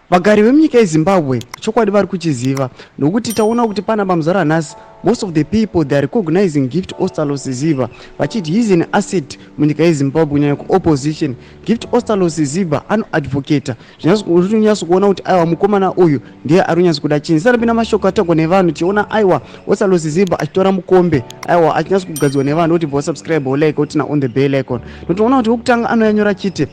vagari vemunyika yezimbabwe chokwadi vari kuchiziva nokuti taona kuti pana pamuzara nhasi most of the people they are recognizing gift Ostallos Siziba vachiti he is an asset munyika yezimbabwe kunyanya kuopposition. Gift Ostallos Siziba anoadvocata zvinonyatso kuona kuti aiwa mukomana uyu ndiye ari kunyatso kuda chinhu sara pina mashoko atagwa nevanhu tichiona aiwa Ostallos Siziba achitora mukombe aiwa achinyatso kugadzwa nevanhu kuti vosubscribe olike utina on the bell icon notoona kuti wokutanga anoyanyora chiti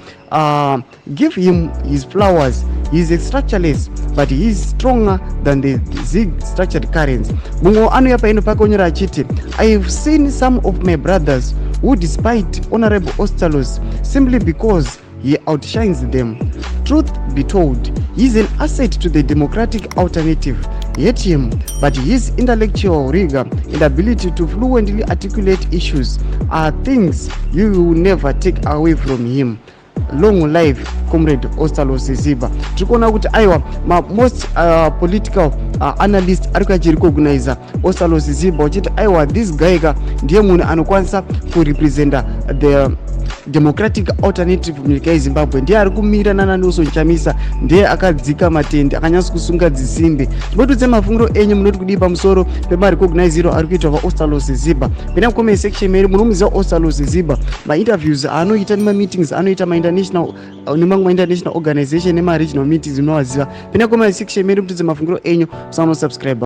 give him his flowers. He is structureless, but he is stronger than the zig structured currents. Mumwe anouya paino pake onyora achiti I have seen some of my brothers who despite Honorable Ostallos simply because he outshines them. Truth be told, he is an asset to the democratic alternative. Hate him, but his intellectual rigor and ability to fluently articulate issues are things you will never take away from him. Long life comrade Ostallos Siziba. Tikuona kuti aiwa most political analyst ari kuchirecognize Ostallos Siziba uchiti aiwa this guy ndiye munhu anokwanisa kurepresenta the democratic alternative munyika yezimbabwe, ndiye ari kumira naNelson Chamisa, ndiye akadzika matende akanyatsa kusunga dzisimbi. Tibotudze mafungiro enyu munoti kudii pamusoro pemarecogniziro ari kuitwa vaOstallos Siziba. Pena comment section meri munomuziva Ostallos Siziba, ma-interviews anoita nema-meetings anoita ma-international nemamwe ma-international organization nema-regional meetings munowaziva. Pena comment section meri mutudze mafungiro enyu, musanosubscribe.